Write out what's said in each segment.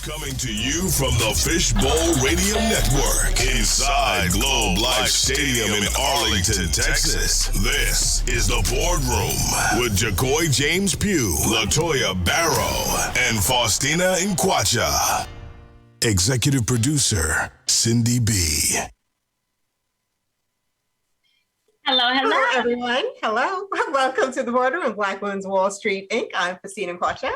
Coming to you from the Fishbowl Radio Network inside Globe Life Stadium in Arlington, Texas. This is the Boardroom with JaCoy James Pugh, LaToya Barrow, and Faustina Nkwacha. Executive producer, Cindy B. Hello, everyone. Hello. Welcome to the Boardroom of Black Women's Wall Street, Inc. I'm Faustina Nkwacha.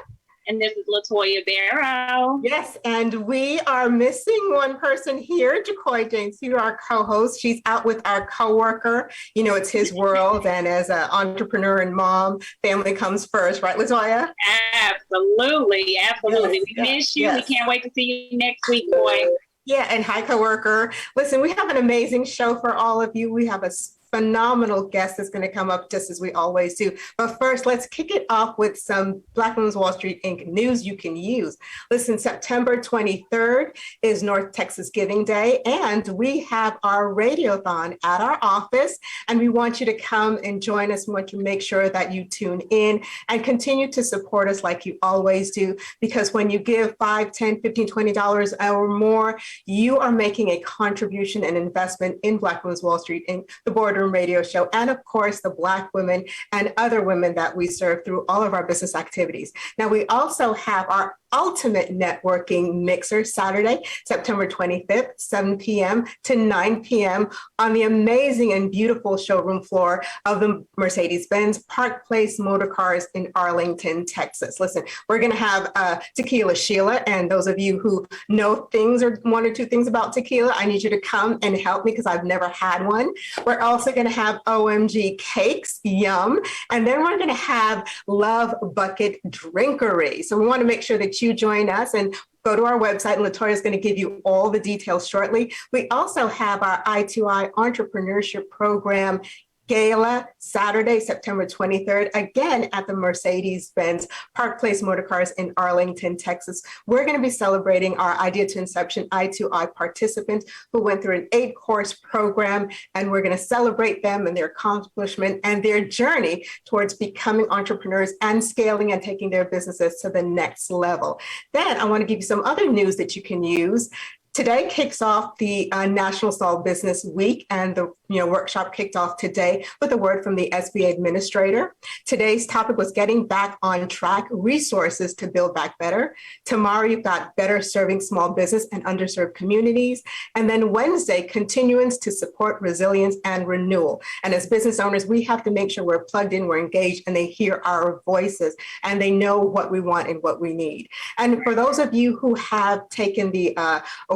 And this is LaToya Barrow. Yes, and we are missing one person here, JaCoy James, who's our co-host. She's out with our coworker. You know, it's his world, and as an entrepreneur and mom, family comes first, right, LaToya? Absolutely. Yes, we miss you. Yes. We can't wait to see you next week, boy. Yeah, and hi, coworker. Listen, we have an amazing show for all of you. We have a phenomenal guest that's going to come up just as we always do. But first, let's kick it off with some Black Women's Wall Street Inc. news you can use. Listen, September 23rd is North Texas Giving Day, and we have our radiothon at our office, and we want you to come and join us. We want you to make sure that you tune in and continue to support us like you always do, because when you give $5, $10, $15, $20 or more, you are making a contribution and investment in Black Women's Wall Street Inc., the Boardroom radio show, and of course, the Black women and other women that we serve through all of our business activities. Now, we also have our Ultimate Networking Mixer Saturday, September 25th, 7 p.m. to 9 p.m. on the amazing and beautiful showroom floor of the Mercedes-Benz Park Place Motor Cars in Arlington, Texas. Listen, we're going to have Tequila Sheila, and those of you who know things or one or two things about tequila, I need you to come and help me because I've never had one. We're also going to have OMG Cakes, yum, and then we're going to have Love Bucket Drinkery. So we want to make sure that you join us and go to our website, and LaToya is going to give you all the details shortly. We also have our I2I Entrepreneurship Program Gala, Saturday, September 23rd, again at the Mercedes-Benz Park Place Motor Cars in Arlington, Texas. We're going to be celebrating our Idea to Inception I2I participants who went through an 8-course program, and we're going to celebrate them and their accomplishment and their journey towards becoming entrepreneurs and scaling and taking their businesses to the next level. Then I want to give you some other news that you can use. Today kicks off the National Small Business Week, and the workshop kicked off today with a word from the SBA administrator. Today's topic was getting back on track, resources to build back better. Tomorrow, you've got better serving small business and underserved communities. And then Wednesday, continuance to support resilience and renewal. And as business owners, we have to make sure we're plugged in, we're engaged, and they hear our voices, and they know what we want and what we need. And for those of you who have taken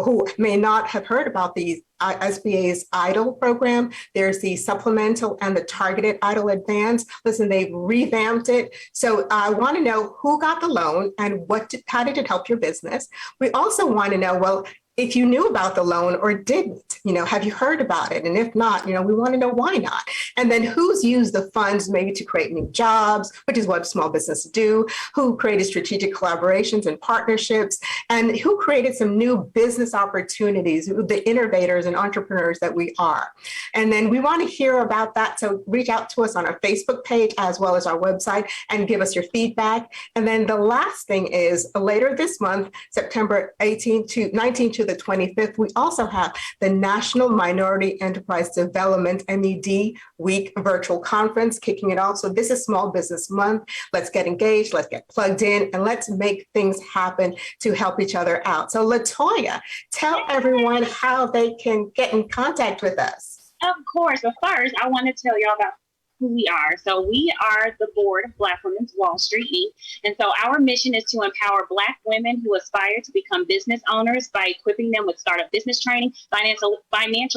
who may not have heard about the SBA's EIDL program, there's the supplemental and the targeted EIDL advance. Listen, they've revamped it. So I want to know who got the loan and how did it help your business? We also want to know, well, if you knew about the loan or didn't, have you heard about it? And if not, we want to know why not. And then who's used the funds maybe to create new jobs, which is what small businesses do, who created strategic collaborations and partnerships, and who created some new business opportunities, the innovators and entrepreneurs that we are. And then we want to hear about that. So reach out to us on our Facebook page as well as our website and give us your feedback. And then the last thing is later this month, September 18th to 19th to the 25th, we also have the National Minority Enterprise Development MED Week virtual conference kicking it off. So this is Small Business Month. Let's get engaged, let's get plugged in, and let's make things happen to help each other out. So LaToya, tell everyone how they can get in contact with us. Of course. But first, I want to tell y'all about who we are. So we are the board of Black Women's Wall Street Inc. And so our mission is to empower Black women who aspire to become business owners by equipping them with startup business training, financial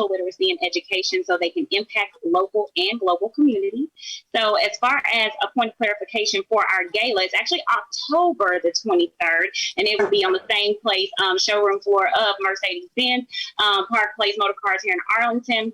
literacy, and education so they can impact local and global communities. So as far as a point of clarification for our gala, it's actually October the 23rd, and it will be on the same place, showroom floor of Mercedes-Benz Park Place Motor Cars here in Arlington.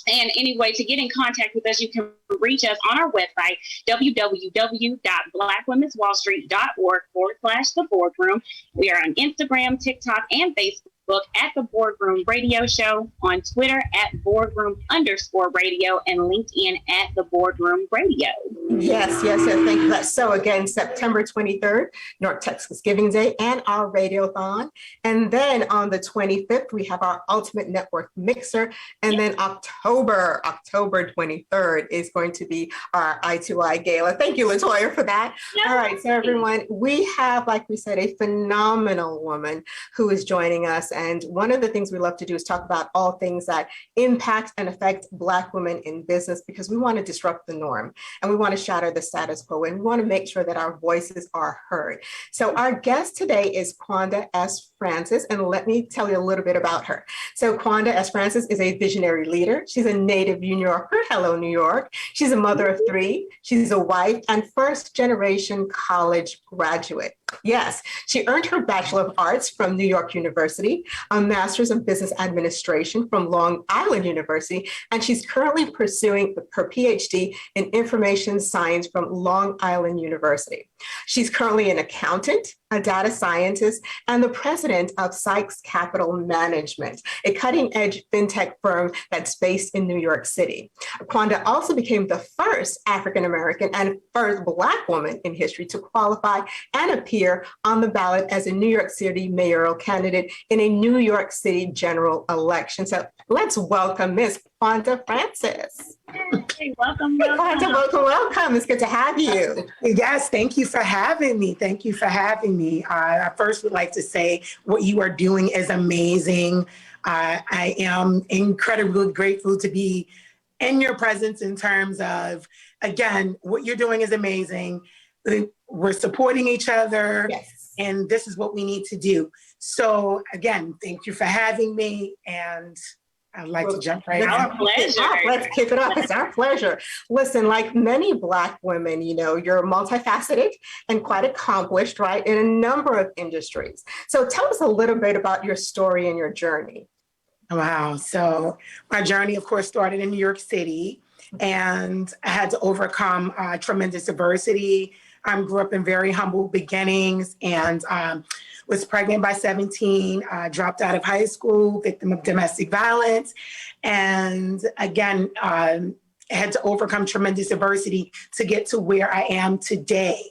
And anyway, to get in contact with us, you can reach us on our website, www.blackwomenswallstreet.org/the boardroom. We are on Instagram, TikTok, and Facebook Facebook at The Boardroom Radio Show, on Twitter at Boardroom_radio, and LinkedIn at The Boardroom Radio. Yes. Thank you. So again, September 23rd, North Texas Giving Day, and our Radiothon. And then on the 25th, we have our Ultimate Network Mixer. And then October 23rd is going to be our I2I Gala. Thank you, LaToya, for that. All right, so everyone, we have, like we said, a phenomenal woman who is joining us. And one of the things we love to do is talk about all things that impact and affect Black women in business, because we want to disrupt the norm and we want to shatter the status quo, and we want to make sure that our voices are heard. So our guest today is Quanda S Francis, and let me tell you a little bit about her. So Quanda S Francis is a visionary leader. She's a native New Yorker. Hello, New York. She's a mother of three. She's a wife and first-generation college graduate. Yes, she earned her Bachelor of Arts from New York University, a Master's of Business Administration from Long Island University, and she's currently pursuing her PhD in Information Science from Long Island University. She's currently an accountant, a data scientist, and the president of Sykes Capital Management, a cutting-edge fintech firm that's based in New York City. Quanda also became the first African-American and first Black woman in history to qualify and appear on the ballot as a New York City mayoral candidate in a New York City general election. So let's welcome Miss Quanda Francis. Hey, welcome. Quanda, welcome. It's good to have you. Yes, thank you for having me. I first would like to say what you are doing is amazing. I am incredibly grateful to be in your presence in terms of, again, what you're doing is amazing. We're supporting each other, yes, and this is what we need to do. So again, thank you for having me, and I'd like to jump right in. Our pleasure. Let's kick it off. It's our pleasure. Listen, like many Black women, you're multifaceted and quite accomplished, right, in a number of industries. So tell us a little bit about your story and your journey. Wow. So my journey, of course, started in New York City, and I had to overcome tremendous adversity. Grew up in very humble beginnings, and was pregnant by 17, dropped out of high school, victim of domestic violence. And again, had to overcome tremendous adversity to get to where I am today.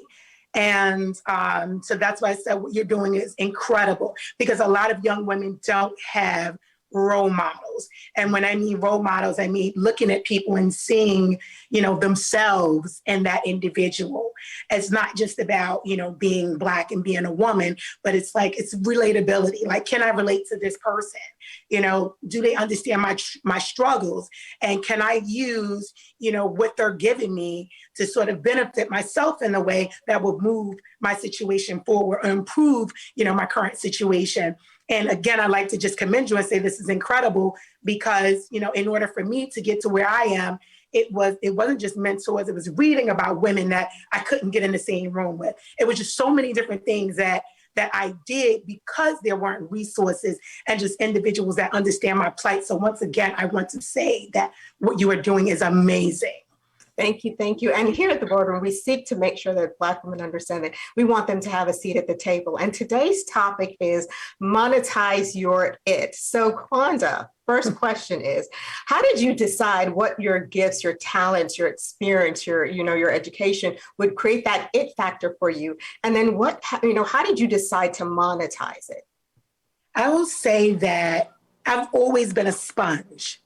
And so that's why I said what you're doing is incredible, because a lot of young women don't have role models. And when I mean role models, I mean looking at people and seeing, themselves in that individual. It's not just about, being Black and being a woman, but it's relatability. Like, can I relate to this person? Do they understand my struggles? And can I use, what they're giving me to sort of benefit myself in a way that will move my situation forward or improve, my current situation? And again, I'd like to just commend you and say this is incredible, because, in order for me to get to where I am, it wasn't just mentors, it was reading about women that I couldn't get in the same room with. It was just so many different things that I did because there weren't resources and just individuals that understand my plight. So once again, I want to say that what you are doing is amazing. Thank you. And here at the Boardroom, we seek to make sure that Black women understand that we want them to have a seat at the table. And today's topic is Monetize Your It. So Quanda, first question is, how did you decide what your gifts, your talents, your experience, your education would create that it factor for you? And then how did you decide to monetize it? I will say that I've always been a sponge.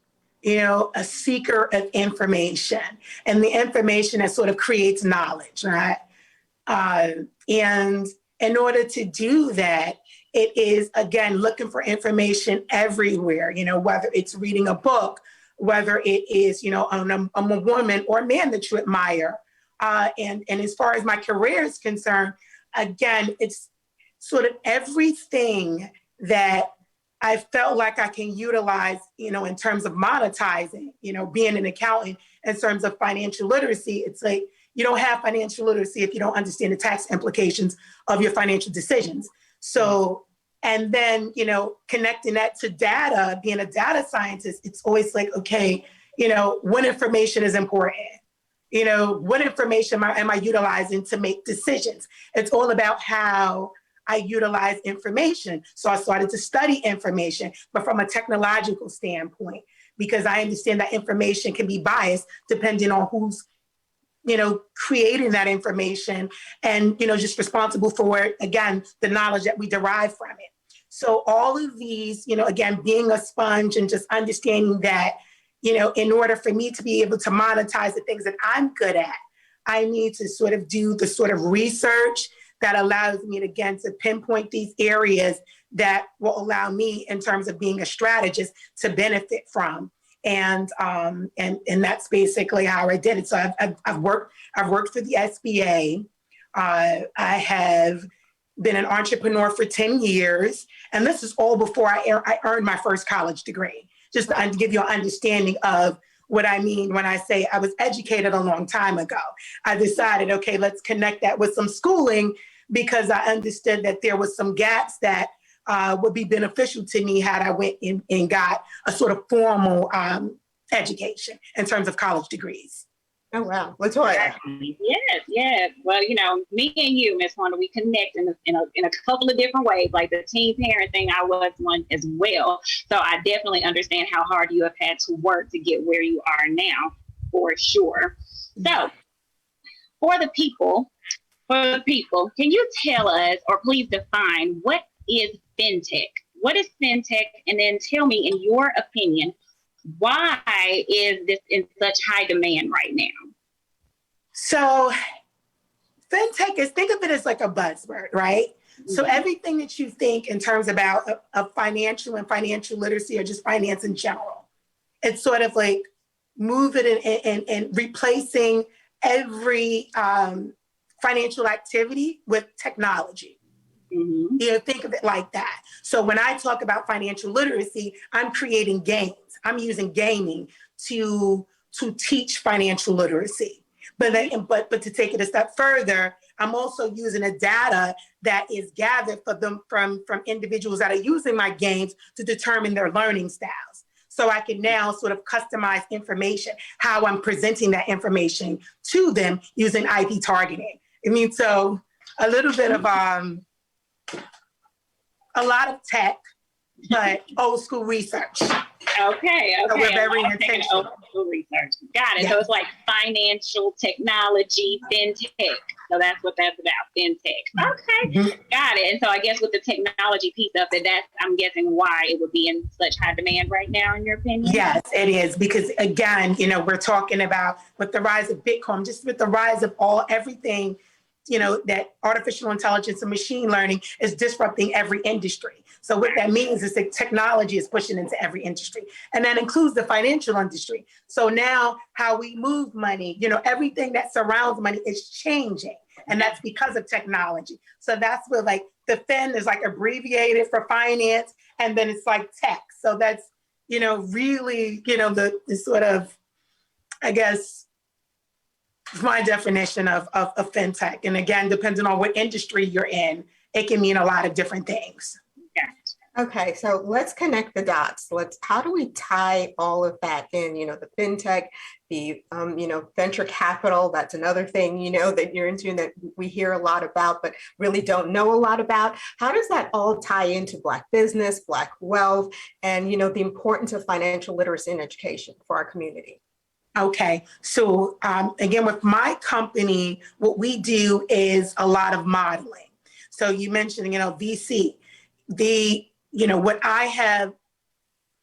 A seeker of information, and the information that sort of creates knowledge, right? And in order to do that, it is, again, looking for information everywhere, whether it's reading a book, whether it is, a woman or a man that you admire. And as far as my career is concerned, again, it's sort of everything that I felt like I can utilize, in terms of monetizing, being an accountant in terms of financial literacy. It's like, you don't have financial literacy if you don't understand the tax implications of your financial decisions. So, and then, connecting that to data, being a data scientist, it's always like, okay, what information is important? What information am I utilizing to make decisions? It's all about how I utilize information. So I started to study information, but from a technological standpoint, because I understand that information can be biased depending on who's, creating that information and, just responsible for, again, the knowledge that we derive from it. So all of these, again, being a sponge and just understanding that, in order for me to be able to monetize the things that I'm good at, I need to sort of do the sort of research that allows me, again, to pinpoint these areas that will allow me, in terms of being a strategist, to benefit from. And that's basically how I did it. So I've worked for the SBA. I have been an entrepreneur for 10 years. And this is all before I earned my first college degree, just to give you an understanding of what I mean when I say I was educated a long time ago. I decided, okay, let's connect that with some schooling, because I understood that there was some gaps that would be beneficial to me had I went in and got a sort of formal education in terms of college degrees. Oh, wow. Latoya. Exactly. Yes. Well, me and you, Ms. Quanda, we connect in a couple of different ways. Like the teen parent thing, I was one as well. So I definitely understand how hard you have had to work to get where you are now, for sure. So for the people, can you tell us, or please define, what is Fintech? What is Fintech? And then tell me, in your opinion, why is this in such high demand right now? So Fintech is, think of it as like a buzzword, right? Mm-hmm. So everything that you think in terms about of financial and financial literacy, or just finance in general, it's sort of like moving and replacing every financial activity with technology. Mm-hmm. Think of it like that. So when I talk about financial literacy, I'm creating games. I'm using gaming to teach financial literacy. But to take it a step further, I'm also using a data that is gathered from individuals that are using my games to determine their learning styles. So I can now sort of customize information, how I'm presenting that information to them using IP targeting. So a little bit of a lot of tech, but old school research. Okay. So we're very intentional. Old school research. Got it. Yeah. So it's like financial technology, fintech. So that's what that's about, fintech. Okay. Mm-hmm. Got it. And so I guess with the technology piece of it, that's, I'm guessing, why it would be in such high demand right now, in your opinion? Yes, it is. Because again, we're talking about with the rise of Bitcoin, just with the rise of everything, that artificial intelligence and machine learning is disrupting every industry. So what that means is that technology is pushing into every industry, and that includes the financial industry. So now how we move money, everything that surrounds money is changing, and that's because of technology. So that's where like the FIN is like abbreviated for finance, and then it's like tech. So that's, really, the sort of, I guess, my definition of fintech. And again, depending on what industry you're in, it can mean a lot of different things. Okay, so let's connect the dots. How do we tie all of that in? The fintech, the venture capital. That's another thing that you're into and that we hear a lot about, but really don't know a lot about. How does that all tie into Black business, Black wealth, and the importance of financial literacy and education for our community? Okay, so again, with my company, what we do is a lot of modeling. So you mentioned, VC. What I have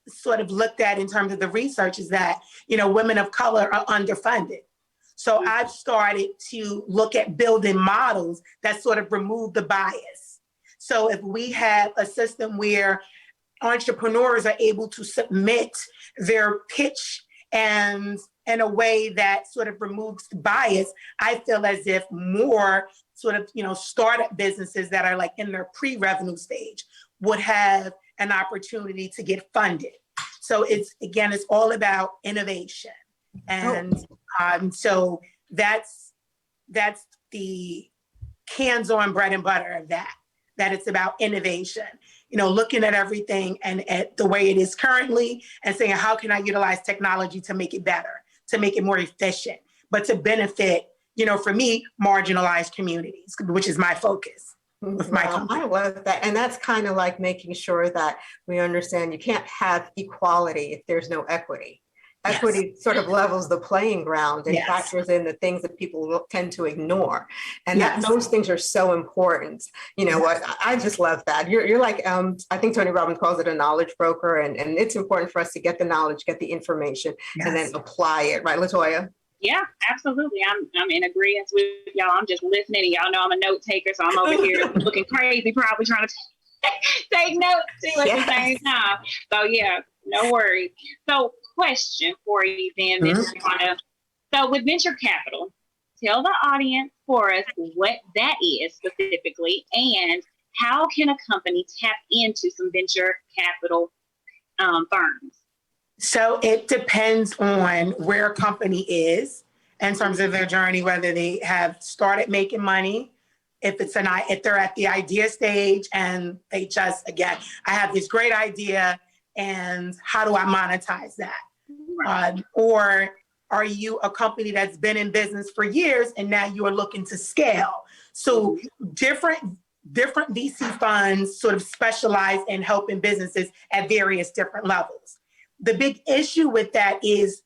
sort of looked at in terms of the research is that, women of color are underfunded. So I've started to look at building models that sort of remove the bias. So if we have a system where entrepreneurs are able to submit their pitch and in a way that sort of removes the bias, I feel as if more sort of, startup businesses that are like in their pre-revenue stage would have an opportunity to get funded. So it's all about innovation. And so that's the hands-on bread and butter of that it's about innovation. Looking at everything and at the way it is currently and saying, how can I utilize technology to make it better, to make it more efficient, but to benefit, for me, marginalized communities, which is my focus. with my Wow, company. I love that. And that's kind of like making sure that we understand you can't have equality if there's no equity. Yes. Equity sort of levels the playing ground and Yes. factors in the things that people tend to ignore. And that Yes. those things are so important. You know what? I just love that. You're like, I think Tony Robbins calls it a knowledge broker. And it's important for us to get the knowledge, get the information, Yes. and then apply it. Right, LaToya? Yeah, absolutely. I'm in agreement with y'all. I'm just listening, and y'all know I'm a note taker, so I'm over here looking crazy, probably trying to take notes too at the same time. So yeah, no worries. So question for you then, Ms. Quanda. So with venture capital, tell the audience for us what that is specifically, and how can a company tap into some venture capital firms? So it depends on where a company is in terms of their journey, whether they have started making money, if they're at the idea stage and they just, again, I have this great idea and how do I monetize that? Right. Or are you a company that's been in business for years and now you are looking to scale? So different VC funds sort of specialize in helping businesses at various different levels. The big issue with that is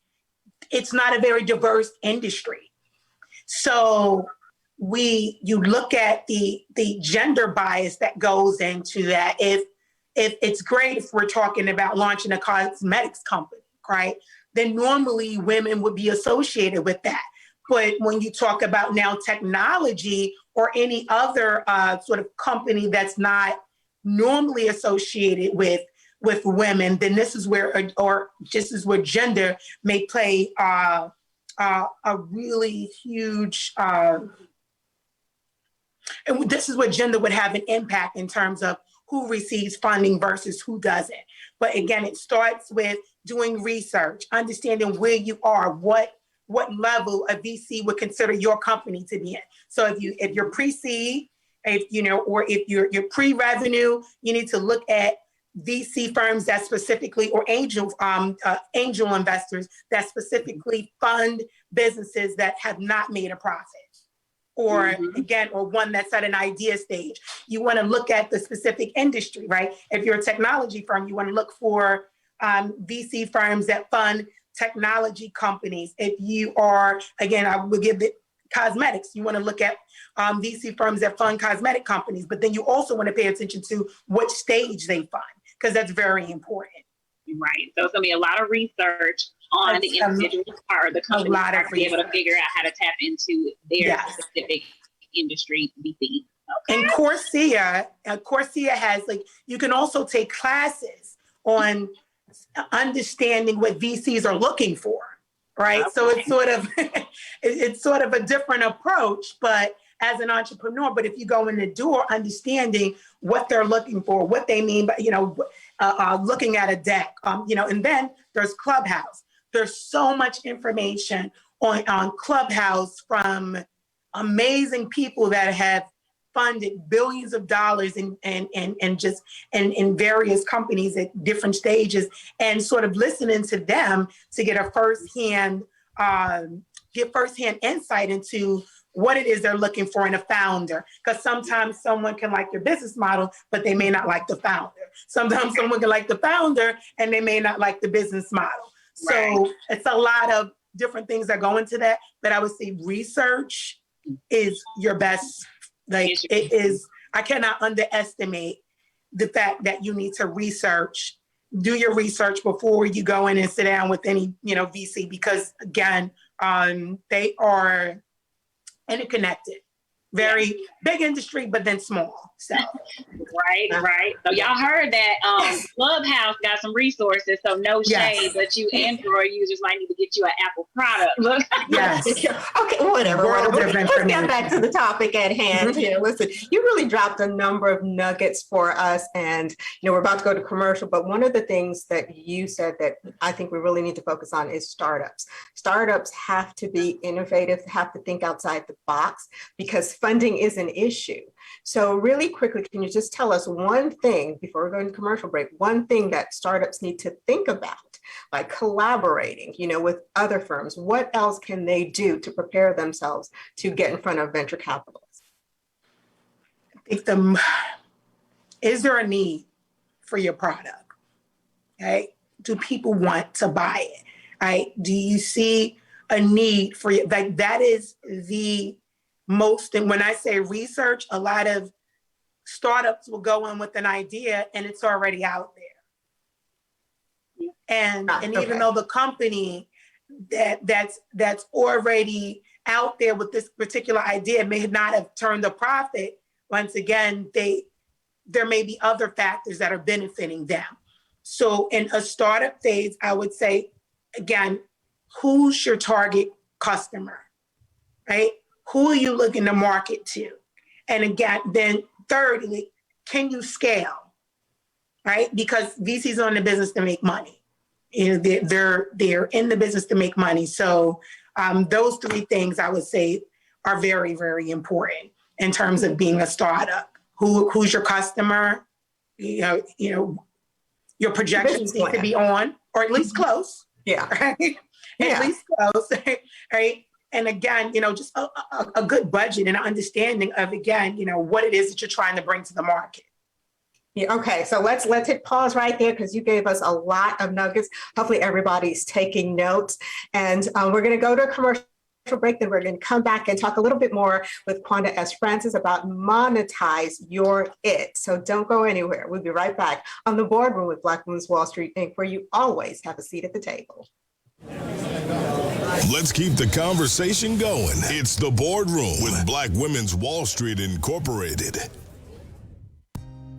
it's not a very diverse industry. So you look at the gender bias that goes into that. If it's great if we're talking about launching a cosmetics company, right? Then normally women would be associated with that. But when you talk about now technology or any other sort of company that's not normally associated with women, then this is where gender may play a really huge, and this is where gender would have an impact in terms of who receives funding versus who doesn't. But again, it starts with doing research, understanding where you are, what level a VC would consider your company to be in. So if you're pre-seed, or if you're pre-revenue, you need to look at VC firms that specifically, or angel investors that specifically fund businesses that have not made a profit, or or one that's at an idea stage. You want to look at the specific industry, right? If you're a technology firm, you want to look for VC firms that fund technology companies. If you are, again, I will give it cosmetics, you want to look at VC firms that fund cosmetic companies, but then you also want to pay attention to what stage they fund, because that's very important. Right. So it's going to be a lot of research on the individual part of the company to be able to figure out how to tap into their specific industry VC. Okay. And Coursera has, you can also take classes on understanding what VCs are looking for, right? Okay. So it's sort of a different approach, but as an entrepreneur, but if you go in the door understanding what they're looking for, what they mean by, looking at a deck, and then there's Clubhouse. There's so much information on Clubhouse from amazing people that have funded billions of dollars in various companies at different stages, and sort of listening to them to get a firsthand insight into what it is they're looking for in a founder. Because sometimes someone can like your business model, but they may not like the founder. Sometimes someone can like the founder and they may not like the business model. So it's a lot of different things that go into that. But I would say research is your best. It is, I cannot underestimate the fact that you need to do your research before you go in and sit down with any, VC, because again, they are interconnected. Very big industry, but then small. So right. So y'all heard that Clubhouse got some resources, so no shade, but you Android users might need to get you an Apple product. Look. Yes. Okay, whatever. Let's get back to the topic at hand. Listen, you really dropped a number of nuggets for us, and we're about to go to commercial, but one of the things that you said that I think we really need to focus on is startups. Startups have to be innovative, have to think outside the box, because funding is an issue. So really quickly, can you just tell us one thing before we go into commercial break, one thing that startups need to think about, like collaborating, with other firms? What else can they do to prepare themselves to get in front of venture capitalists? think is there a need for your product? Right? Do people want to buy it? Right? Do you see a need for it? Like that is the most, and when I say research, a lot of startups will go in with an idea and it's already out there. And even though the company that's already out there with this particular idea may not have turned a profit, once again, there may be other factors that are benefiting them. So in a startup phase, I would say, again, who's your target customer, right? Who are you looking to market to? And again, then thirdly, can you scale, right? Because VCs are in the business to make money. You know, they're in the business to make money. So those three things I would say are very, very important in terms of being a startup. Who's your customer? You know, your projections need to be on, or at least close. Yeah. Right? At least close, right? And again, you know, just a good budget and an understanding of, again, you know, what it is that you're trying to bring to the market. Yeah, okay, so let's hit pause right there because you gave us a lot of nuggets. Hopefully everybody's taking notes. And we're going to go to a commercial break, then we're going to come back and talk a little bit more with Quanda S Francis about Monetize Your It. So don't go anywhere. We'll be right back on the Boardroom with Black Women's Wall Street Inc., where you always have a seat at the table. Let's keep the conversation going. It's the Boardroom with Black Women's Wall Street Incorporated.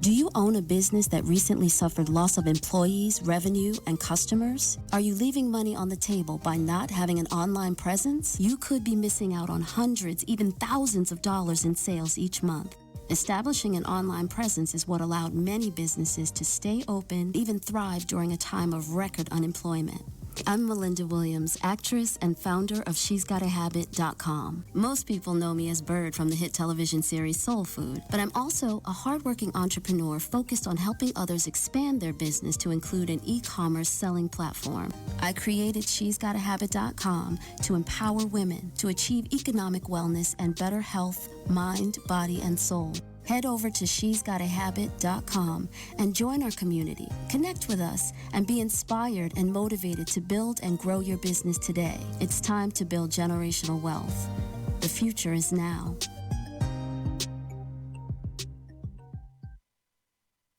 Do you own a business that recently suffered loss of employees, revenue, and customers? Are you leaving money on the table by not having an online presence? You could be missing out on hundreds, even thousands of dollars in sales each month. Establishing an online presence is what allowed many businesses to stay open, even thrive during a time of record unemployment. I'm Melinda Williams, actress and founder of She'sGotAHabit.com. Most people know me as Bird from the hit television series Soul Food, but I'm also a hardworking entrepreneur focused on helping others expand their business to include an e-commerce selling platform. I created She'sGotAHabit.com to empower women to achieve economic wellness and better health, mind, body, and soul. Head over to She'sGotAHabit.com and join our community. Connect with us and be inspired and motivated to build and grow your business today. It's time to build generational wealth. The future is now.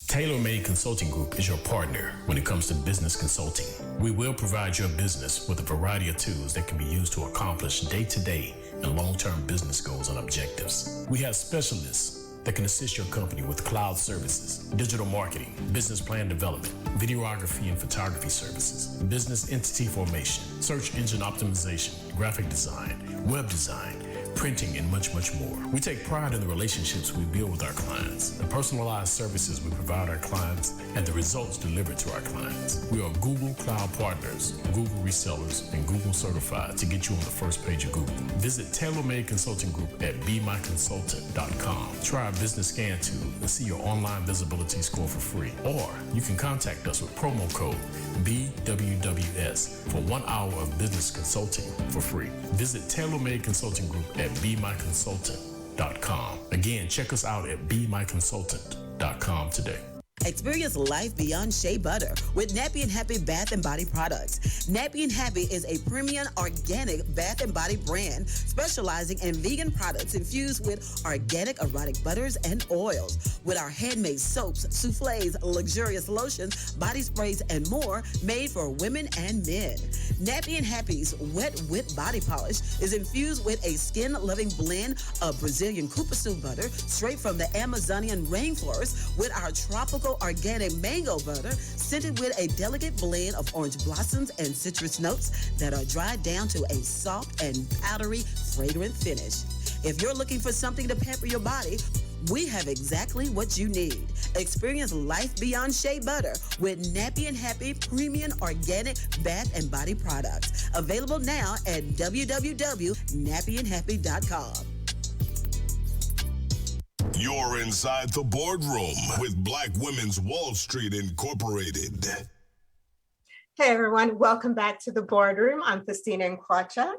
Taylormade Consulting Group is your partner when it comes to business consulting. We will provide your business with a variety of tools that can be used to accomplish day-to-day and long-term business goals and objectives. We have specialists that can assist your company with cloud services, digital marketing, business plan development, videography and photography services, business entity formation, search engine optimization, graphic design, web design, printing, and much, much more. We take pride in the relationships we build with our clients, the personalized services we provide our clients, and the results delivered to our clients. We are Google Cloud Partners, Google Resellers, and Google Certified to get you on the first page of Google. Visit Taylormade Consulting Group at BeMyConsultant.com. Try our business scan tool and see your online visibility score for free. Or you can contact us with promo code BWWS for 1 hour of business consulting for free. Visit Taylormade Consulting Group at BeMyConsultant.com. Again, check us out at BeMyConsultant.com today. Experience life beyond shea butter with Nappy and Happy Bath and Body products. Nappy and Happy is a premium organic bath and body brand specializing in vegan products infused with organic erotic butters and oils. With our handmade soaps, soufflés, luxurious lotions, body sprays, and more made for women and men. Nappy and Happy's Wet Whip Body Polish is infused with a skin-loving blend of Brazilian cupuaçu butter straight from the Amazonian rainforest with our tropical organic mango butter scented with a delicate blend of orange blossoms and citrus notes that are dried down to a soft and powdery fragrant finish. If you're looking for something to pamper your body, we have exactly what you need. Experience life beyond shea butter with Nappy and Happy premium organic bath and body products. Available now at www.nappyandhappy.com. You're inside the Boardroom with Black Women's Wall Street Incorporated. Hey everyone, welcome back to the Boardroom. I'm Christina Nkwacha,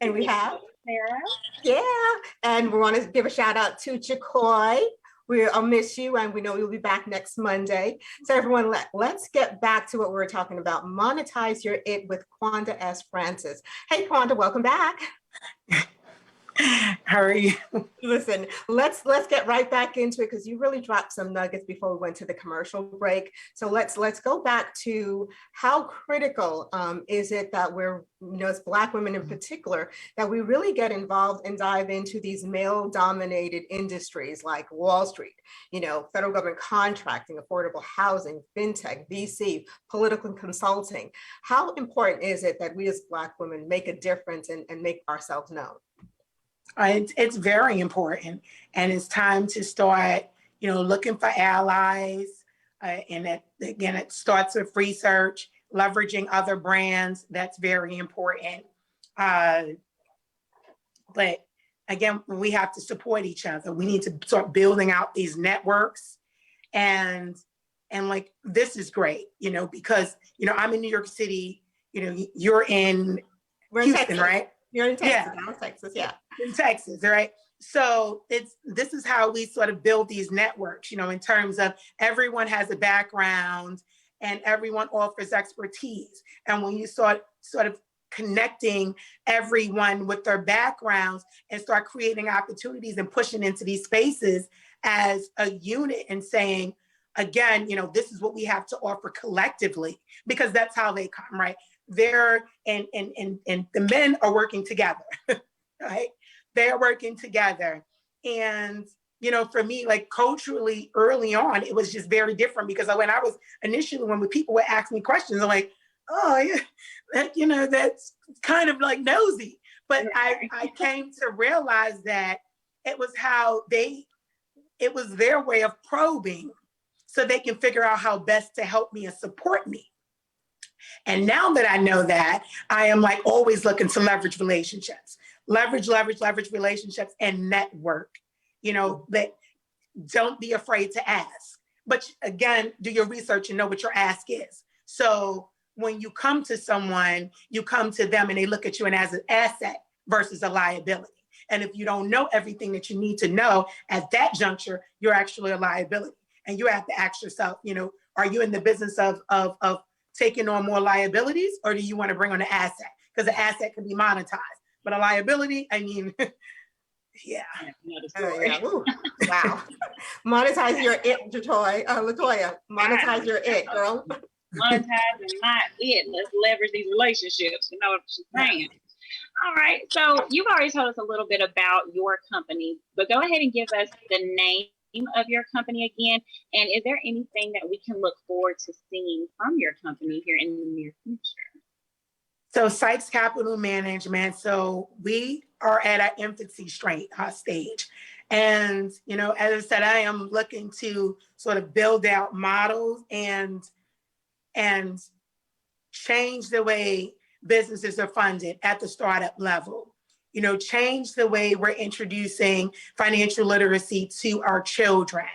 and we have Sarah. and we want to give a shout out to Jacoy, We'll miss you, and we know you'll be back next Monday. So everyone, let's get back to what we were talking about. Monetize Your It with Quanda S Francis. Hey, Quanda, welcome back. How are you? Listen, let's get right back into it, because you really dropped some nuggets before we went to the commercial break. So let's go back to how critical is it that we're, as Black women in particular, that we really get involved and dive into these male-dominated industries like Wall Street, federal government contracting, affordable housing, fintech, VC, political consulting. How important is it that we as Black women make a difference and make ourselves known? It's very important, and it's time to start, looking for allies. And it starts with research, leveraging other brands. That's very important. But again, we have to support each other. We need to start building out these networks, and like this is great, because I'm in New York City. You're in Houston, Texas. right? You're in Texas, Yeah. Texas, yeah. In Texas, right? So this is how we sort of build these networks, in terms of everyone has a background and everyone offers expertise. And when you start sort of connecting everyone with their backgrounds and start creating opportunities and pushing into these spaces as a unit and saying, again, this is what we have to offer collectively, because that's how they come, right? They're and the men are working together, right? They're working together. And, for me, like culturally early on, it was just very different, because when people would ask me questions, I'm like, oh, yeah, that's kind of like nosy. But I came to realize that it was it was their way of probing so they can figure out how best to help me and support me. And now that I know that, I am like always looking to leverage relationships, leverage relationships and network, that don't be afraid to ask. But again, do your research and know what your ask is. So when you come to someone, you come to them and they look at you and as an asset versus a liability. And if you don't know everything that you need to know at that juncture, you're actually a liability. And you have to ask yourself, are you in the business of taking on more liabilities, or do you want to bring on an asset? Because the asset can be monetized, but a liability, I mean, yeah. Yeah. Wow. Monetize your it, Latoya. Monetize your it, girl. Monetizing not it. Let's leverage these relationships. You know what I'm saying? All right. So you've already told us a little bit about your company, but go ahead and give us the name of your company again. And is there anything that we can look forward to seeing from your company here in the near future? So Sykes Capital Management. So we are at our infancy stage. And, as I said, I am looking to sort of build out models and change the way businesses are funded at the startup level. Change the way we're introducing financial literacy to our children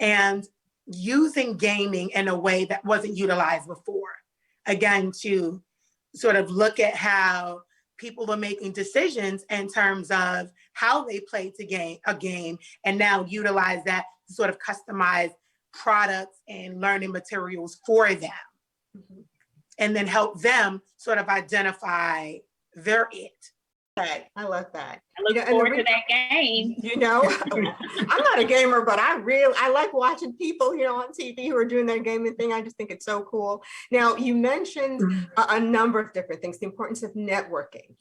and using gaming in a way that wasn't utilized before. Again, to sort of look at how people are making decisions in terms of how they play a game and now utilize that to sort of customize products and learning materials for them. Mm-hmm. And then help them sort of identify their it. I love that. I look forward to that game. I'm not a gamer, but I like watching people, on TV who are doing their gaming thing. I just think it's so cool. Now, you mentioned a number of different things, the importance of networking,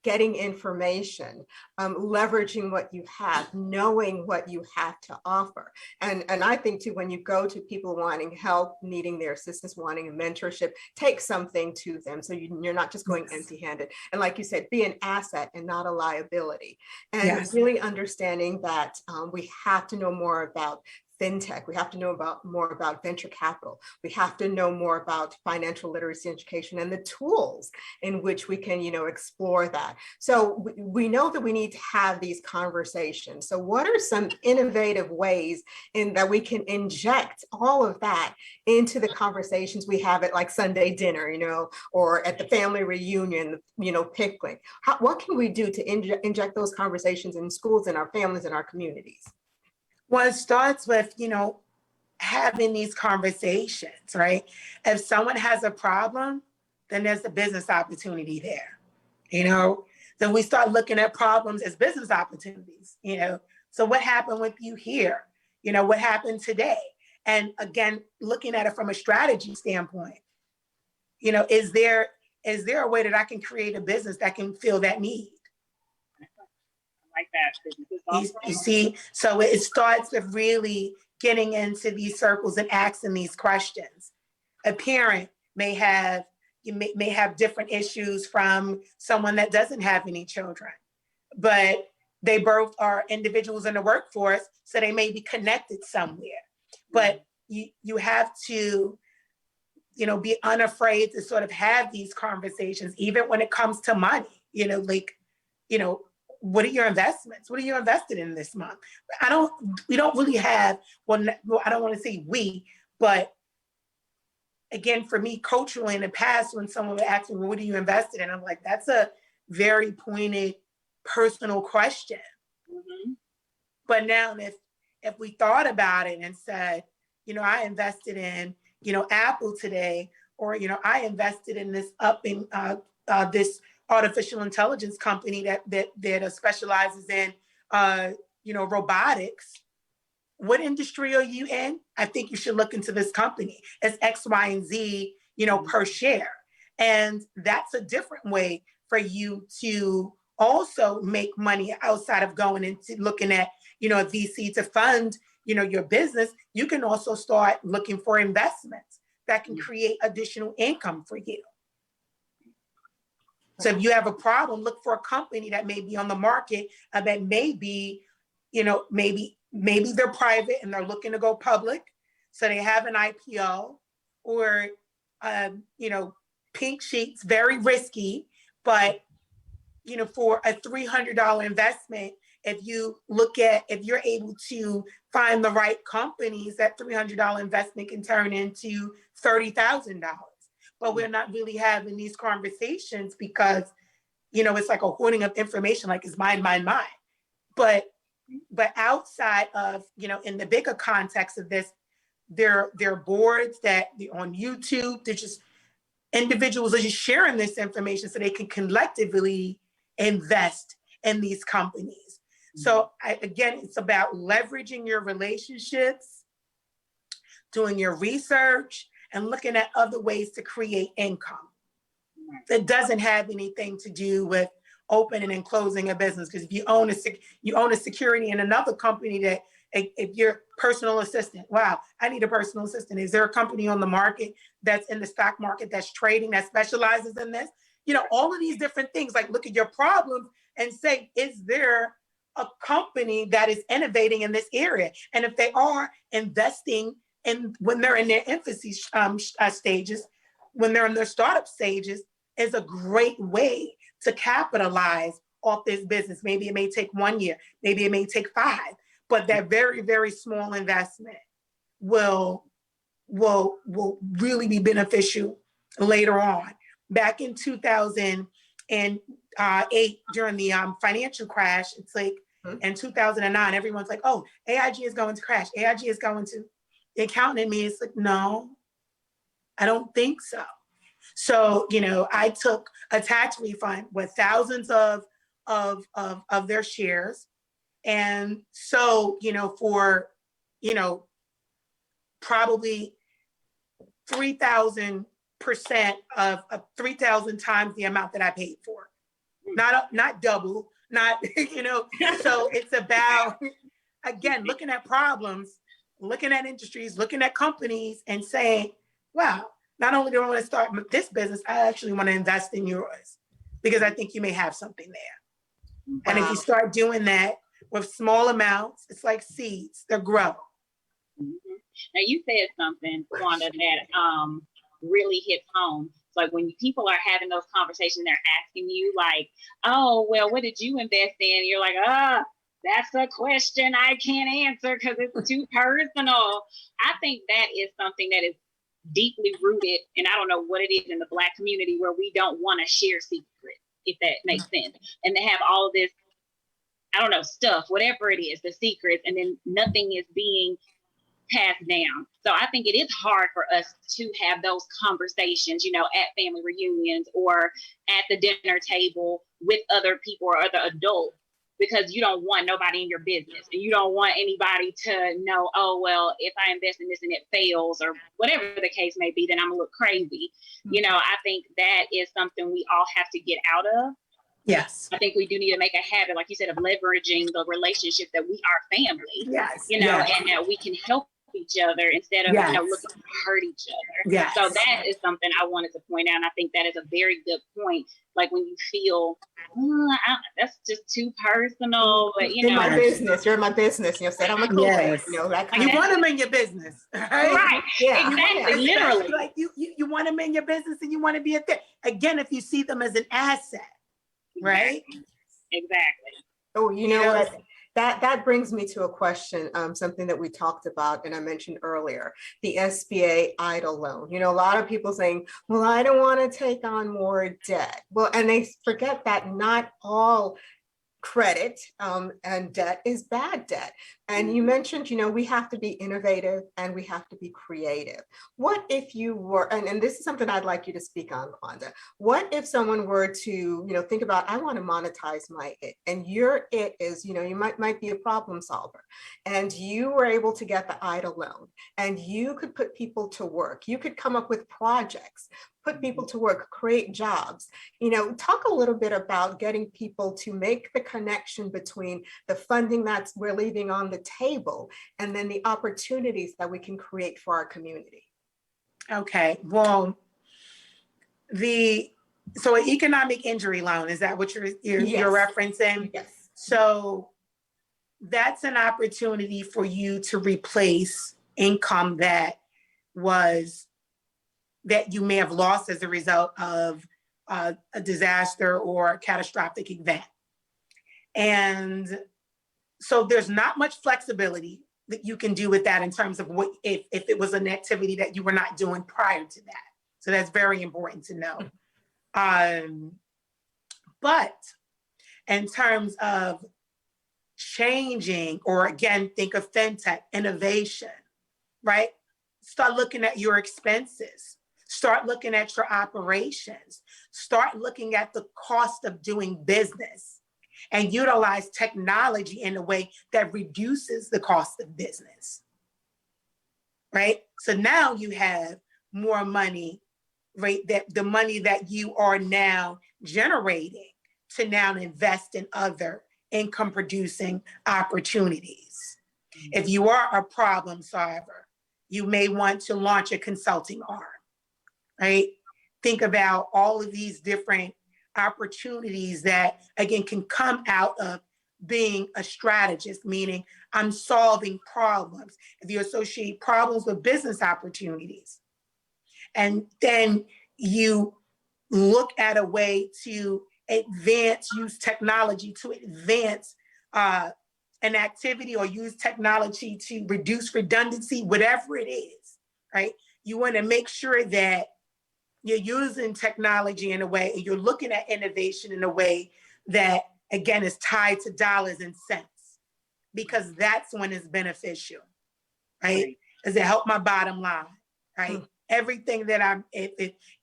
getting information, leveraging what you have, knowing what you have to offer. And I think too, when you go to people wanting help, needing their assistance, wanting a mentorship, take something to them. So you're not just going empty-handed. And like you said, be an asset and not a liability. And really understanding that we have to know more about fintech. We have to know more about venture capital. We have to know more about financial literacy education and the tools in which we can, explore that. So we know that we need to have these conversations. So what are some innovative ways in that we can inject all of that into the conversations we have at like Sunday dinner, or at the family reunion, picnic? What can we do to inject those conversations in schools, in our families, in our communities? Well, it starts with, having these conversations, right? If someone has a problem, then there's a business opportunity there, Then we start looking at problems as business opportunities. So what happened with you here? What happened today? And again, looking at it from a strategy standpoint, is there a way that I can create a business that can fill that need? Like that. You see, so it starts with really getting into these circles and asking these questions. A parent may have different issues from someone that doesn't have any children, but they both are individuals in the workforce, so they may be connected somewhere. But you have to, be unafraid to sort of have these conversations, even when it comes to money. What are your investments? What are you invested in this month? We don't really have, well, I don't want to say we, but again, for me, culturally in the past, when someone would ask me, well, what are you invested in? I'm like, that's a very pointed, personal question. Mm-hmm. But now if we thought about it and said, I invested in, Apple today, or, I invested in this this artificial intelligence company that specializes in, robotics. What industry are you in? I think you should look into this company. It's X, Y, and Z, per share. And that's a different way for you to also make money outside of going into looking at, a VC to fund, your business. You can also start looking for investments that can create additional income for you. So if you have a problem, look for a company that may be on the market that may be, maybe they're private and they're looking to go public. So they have an IPO or, pink sheets, very risky, but, for a $300 investment, if you're able to find the right companies, that $300 investment can turn into $30,000. But we're not really having these conversations because, it's like a hoarding of information, like it's mine. But outside of, in the bigger context of this, there are boards that on YouTube, they're just individuals are just sharing this information so they can collectively invest in these companies. So again, it's about leveraging your relationships, doing your research, and looking at other ways to create income. That doesn't have anything to do with opening and closing a business. Because if you own a security in another company that, if you're personal assistant, wow, I need a personal assistant. Is there a company on the market that's in the stock market that's trading, that specializes in this? All of these different things, like look at your problems and say, is there a company that is innovating in this area? And if they are investing in, when they're in their infancy stages, when they're in their startup stages, is a great way to capitalize off this business. Maybe it may take 1 year, maybe it may take 5, but that very, very small investment will really be beneficial later on. Back in 2008, during the financial crash, it's like in 2009, everyone's like, oh, AIG is going to crash. AIG is going to. The accountant in me is like, no, I don't think so. So, I took a tax refund with thousands of their shares. And so, for, probably 3,000% of 3,000 times the amount that I paid for. Not double, not, so it's about, again, looking at problems, looking at industries, looking at companies and saying, wow, not only do I want to start this business, I actually want to invest in yours because I think you may have something there. Wow. And if you start doing that with small amounts, it's like seeds, they grow. Mm-hmm. Now you said something, Quanda, that really hits home. It's like when people are having those conversations, they're asking you like, oh, well, what did you invest in? You're like, that's a question I can't answer because it's too personal. I think that is something that is deeply rooted, and I don't know what it is in the Black community where we don't want to share secrets, if that makes sense. And they have all this I don't know, stuff, whatever it is, the secrets, and then nothing is being passed down. So I think it is hard for us to have those conversations, you know, at family reunions or at the dinner table with other people or other adults, because you don't want nobody in your business, and you don't want anybody to know, oh, well, if I invest in this and it fails or whatever the case may be, then I'm gonna look crazy. You know, I think that is something we all have to get out of. Yes. I think we do need to make a habit, like you said, of leveraging the relationship that we are family, Yes. you know, Yes. and that we can help each other instead of, you know, looking to hurt each other. Yes. So that is something I wanted to point out. And I think that is a very good point. Like when you feel, that's just too personal, but you in know. my business, you're in my business. You said I'm a cool Yes. you know, that kind You of want them in your business, right? Right. Yeah. Exactly. Literally. Like you want them in your business, and you want to be a thing. Again, if you see them as an asset, right? Exactly. Oh, you know what? That brings me to a question, something that we talked about and I mentioned earlier, the SBA EIDL loan. You know, a lot of people saying, well, I don't want to take on more debt. Well, and they forget that not all credit and debt is bad debt. And you mentioned, you know, we have to be innovative and we have to be creative. What if you were, and this is something I'd like you to speak on, Quanda. What if someone were to, you know, think about, I want to monetize my it, and your it is, you know, you might be a problem solver, and you were able to get the EIDL loan, and you could put people to work. You could come up with projects, put people to work, create jobs. You know, talk a little bit about getting people to make the connection between the funding that we're leaving on the table and then the opportunities that we can create for our community. Okay, well, so an economic injury loan, is that what you're referencing? Yes. So that's an opportunity for you to replace income that you may have lost as a result of a disaster or a catastrophic event. And so there's not much flexibility that you can do with that in terms of what if it was an activity that you were not doing prior to that. So that's very important to know. But in terms of changing, or again, think of fintech, innovation, right? Start looking at your expenses. Start looking at your operations. Start looking at the cost of doing business and utilize technology in a way that reduces the cost of business, right? So now you have more money, right? That the money that you are now generating to now invest in other income producing opportunities. If you are a problem solver, you may want to launch a consulting arm, right? Think about all of these different opportunities that, again, can come out of being a strategist, meaning I'm solving problems. If you associate problems with business opportunities, and then you look at a way to use technology to advance an activity, or use technology to reduce redundancy, whatever it is, right? You want to make sure that you're using technology in a way, and you're looking at innovation in a way that, again, is tied to dollars and cents, because that's when it's beneficial, right? Does it help my bottom line, right? Everything that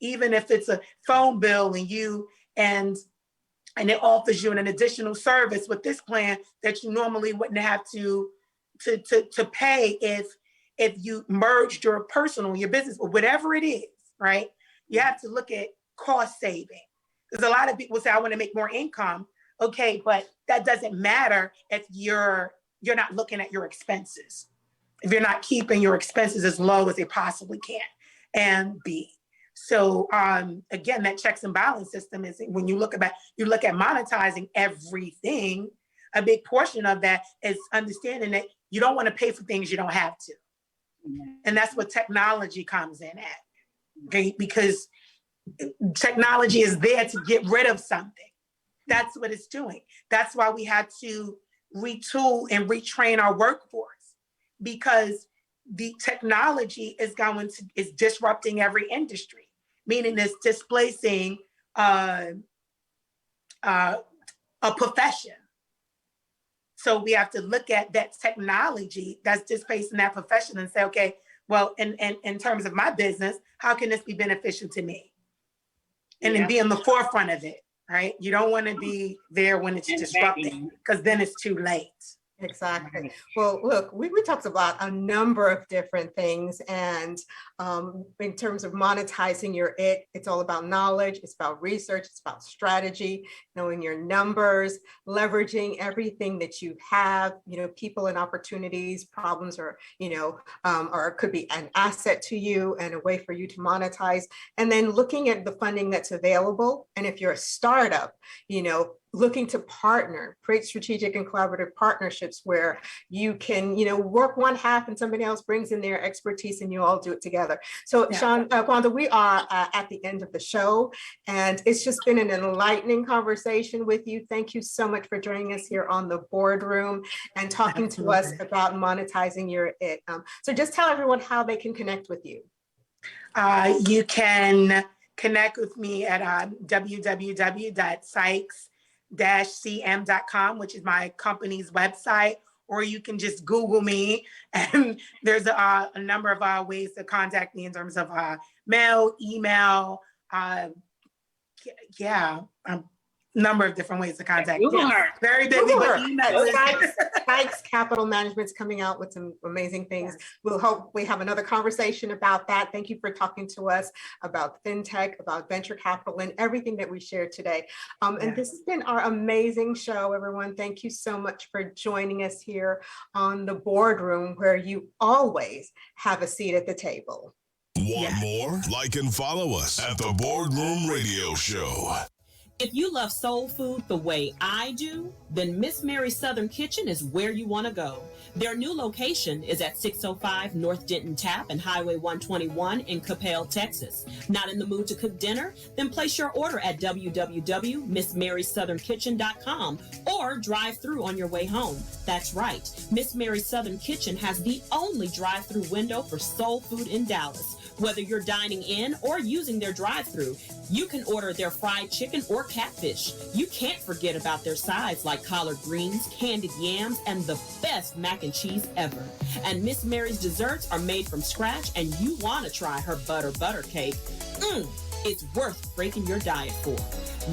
even if it's a phone bill and it offers you an additional service with this plan that you normally wouldn't have to pay if you merged your business, or whatever it is, right? You have to look at cost saving. Because a lot of people say, I want to make more income. Okay, but that doesn't matter if you're not looking at your expenses. If you're not keeping your expenses as low as they possibly can and be. So again, that checks and balance system is when you look at monetizing everything, a big portion of that is understanding that you don't want to pay for things you don't have to. And that's what technology comes in at. Okay, because technology is there to get rid of something. That's what it's doing. That's why we had to retool and retrain our workforce, because the technology is disrupting every industry, meaning it's displacing a profession, So we have to look at that technology that's displacing that profession and say, okay, well, in terms of my business, how can this be beneficial to me? And then be in the forefront of it, right? You don't want to be there when it's disrupting, because then it's too late. Exactly. Well, look, we talked about a number of different things. And in terms of monetizing your it, it's all about knowledge. It's about research. It's about strategy, knowing your numbers, leveraging everything that you have, people and opportunities, problems, or it could be an asset to you and a way for you to monetize. And then looking at the funding that's available. And if you're a startup, looking to partner, create strategic and collaborative partnerships where you can, work one half and somebody else brings in their expertise and you all do it together. So Quanda, we are at the end of the show, and it's just been an enlightening conversation with you. Thank you so much for joining us here on the Boardroom and talking to us about monetizing your it. So just tell everyone how they can connect with you. You can connect with me at www.sykes-cm.com, which is my company's website, or you can just Google me, and there's a number of ways to contact me in terms of mail, email, number of different ways to contact me. Very busy, but email. Sykes Capital Management's coming out with some amazing things. Yes. We'll hope we have another conversation about that. Thank you for talking to us about fintech, about venture capital, and everything that we shared today. And this has been our amazing show, everyone. Thank you so much for joining us here on the Boardroom, where you always have a seat at the table. Want more? Like and follow us at the Boardroom Radio Show. If you love soul food the way I do, then Miss Mary's Southern Kitchen is where you want to go. Their new location is at 605 North Denton Tap and Highway 121 in Coppell, Texas. Not in the mood to cook dinner? Then place your order at www.missmaryssouthernkitchen.com or drive through on your way home. That's right. Miss Mary's Southern Kitchen has the only drive-through window for soul food in Dallas. Whether you're dining in or using their drive-thru, you can order their fried chicken or catfish. You can't forget about their sides like collard greens, candied yams, and the best mac and cheese ever. And Miss Mary's desserts are made from scratch, and you want to try her butter cake. It's worth breaking your diet for.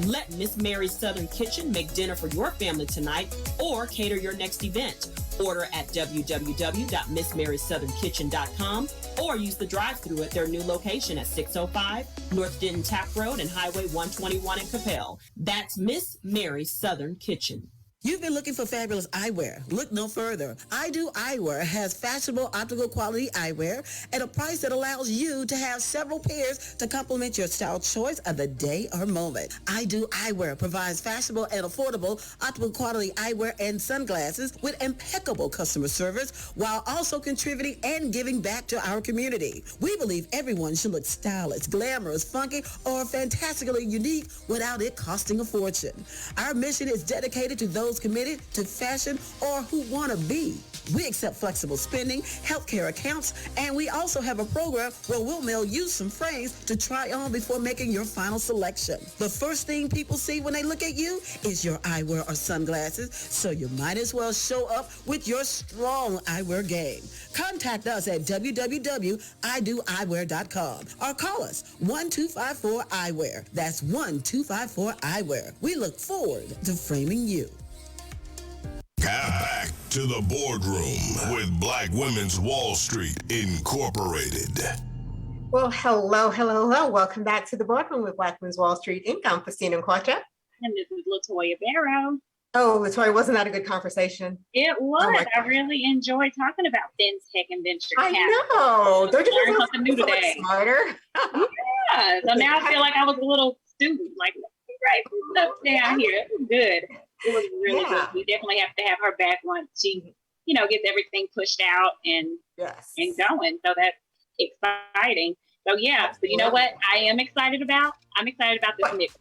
Let Miss Mary's Southern Kitchen make dinner for your family tonight or cater your next event. Order at www.missmaryssouthernkitchen.com or use the drive-thru at their new location at 605 North Denton Tap Road and Highway 121 in Coppell. That's Miss Mary's Southern Kitchen. You've been looking for fabulous eyewear. Look no further. I Do Eyewear has fashionable optical quality eyewear at a price that allows you to have several pairs to complement your style choice of the day or moment. I Do Eyewear provides fashionable and affordable optical quality eyewear and sunglasses with impeccable customer service while also contributing and giving back to our community. We believe everyone should look stylish, glamorous, funky, or fantastically unique without it costing a fortune. Our mission is dedicated to those committed to fashion or who want to be. We accept flexible spending, healthcare accounts, and we also have a program where we'll mail you some frames to try on before making your final selection. The first thing people see when they look at you is your eyewear or sunglasses, so you might as well show up with your strong eyewear game. Contact us at www.idoeyewear.com or call us 1254-EYEWEAR. That's 1254-EYEWEAR. We look forward to framing you. Back to the Boardroom with Black Women's Wall Street Incorporated. Well, hello. Welcome back to the Boardroom with Black Women's Wall Street Inc. I'm Christina Quacha. And this is Latoya Barrow. Oh, Latoya, wasn't that a good conversation? It was. I really enjoyed talking about fintech and venture capital. I know. Don't you learn something new today? Smarter. Yeah. So now I feel like I was a little student, like, write stuff down here. It was good. It was really good. We definitely have to have her back once she, gets everything pushed out and going. So that's exciting. So so you know what I am excited about? I'm excited about this mixer.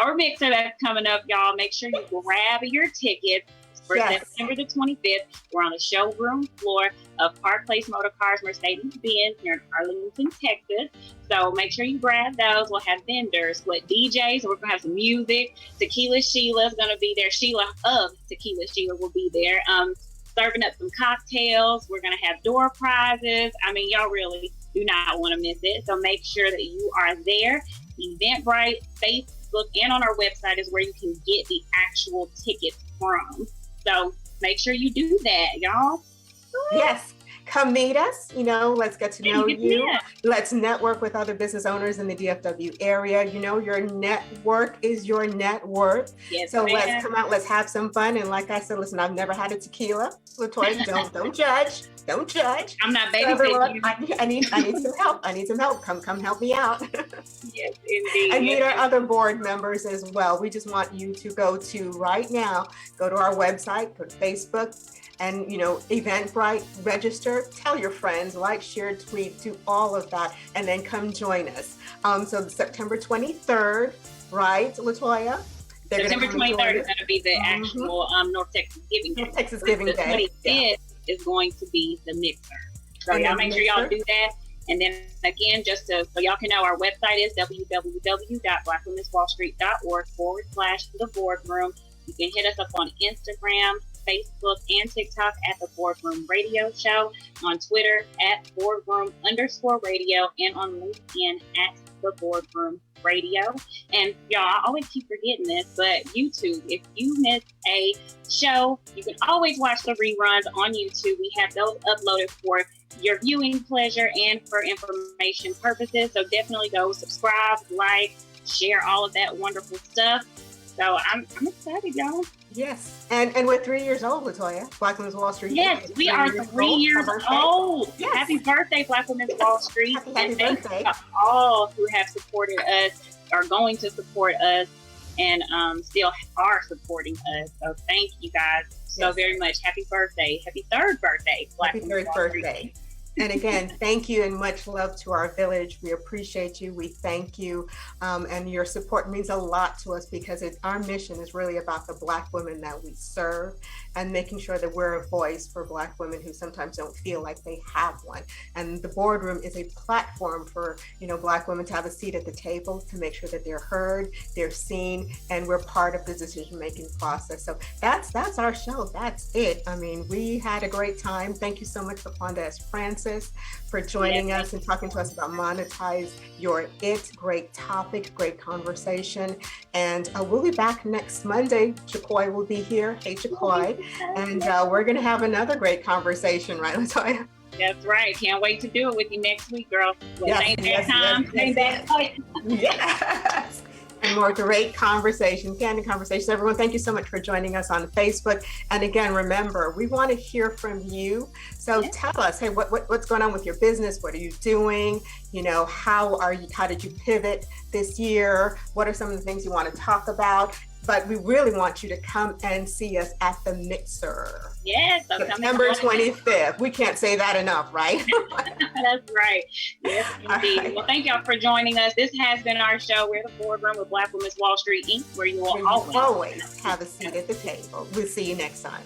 Our mixer that's coming up, y'all. Make sure you grab your tickets. for Yes. September the 25th. We're on the showroom floor of Park Place Motor Cars Mercedes-Benz here in Arlington, Texas. So make sure you grab those. We'll have vendors with DJs. We're going to have some music. Tequila Sheila's going to be there. Sheila of Tequila Sheila will be there. Serving up some cocktails. We're going to have door prizes. I mean, y'all really do not want to miss it. So make sure that you are there. Eventbrite, Facebook, and on our website is where you can get the actual tickets from. So make sure you do that, y'all. Yes. Come meet us, let's get to know you. Yeah. Let's network with other business owners in the DFW area. Your network is your net worth. Yes, So ma'am. let's come out, let's have some fun. And like I said, listen, I've never had a tequila. LaToya, don't judge. Don't judge. I'm not So babysitting everyone, you. I need some help. I need some help. Come help me out. Yes, indeed. And meet our other board members as well. We just want you to go to our website, go to Facebook, and Eventbrite, register, tell your friends, like, share, tweet, do all of that, and then come join us. So September 23rd, right, LaToya? September 23rd is going to be the actual North Texas Giving Day. North Texas Giving The Day. 25th is going to be the mixer. So And y'all the make sure y'all mixer. do that. And then again, just so y'all can know, our website is www.blackwomen'swallstreet.org/the boardroom. You can hit us up on Instagram, Facebook, and TikTok at the Boardroom Radio Show, on Twitter at Boardroom_radio, and on LinkedIn at the Boardroom Radio. And y'all, I always keep forgetting this, but YouTube, if you miss a show, you can always watch the reruns on YouTube. We have those uploaded for your viewing pleasure and for information purposes. So definitely go subscribe, like, share all of that wonderful stuff. So I'm excited, y'all. Yes. And we're 3 years old, LaToya. Black Women's Wall Street. Yes, we are 3 years old. Yes. Happy birthday, Black Women's Wall Street. Happy And thank birthday. you to all who have supported us, are going to support us, and still are supporting us. So thank you guys so very much. Happy birthday. Happy third birthday, Black Happy Women's third Wall Street. birthday. And again, thank you and much love to our village. We appreciate you. We thank you. And your support means a lot to us because our mission is really about the Black women that we serve and making sure that we're a voice for Black women who sometimes don't feel like they have one. And the Boardroom is a platform for, Black women to have a seat at the table, to make sure that they're heard, they're seen, and we're part of the decision-making process. So that's our show. That's it. I mean, we had a great time. Thank you so much for Quanda S Francis for joining us and talking to us about Monetize Your It. Great topic, great conversation. And we'll be back next Monday. Jacoy will be here. Hey, Jacoy. And we're going to have another great conversation, right, LaToya? That's right. Can't wait to do it with you next week, girl. Yes, Same yes, time, yes, same yes, place. Yes. And more great conversation, candid conversations. Everyone, thank you so much for joining us on Facebook. And again, remember, we want to hear from you. So tell us, hey, what's going on with your business? What are you doing? How did you pivot this year? What are some of the things you want to talk about? But we really want you to come and see us at the Mixer. Yes. September 25th. We can't say that enough, right? That's right. Yes, indeed. Right. Well, thank y'all for joining us. This has been our show. We're the Boardroom with Black Women's Wall Street, Inc., where you will always have a seat at the table. We'll see you next time.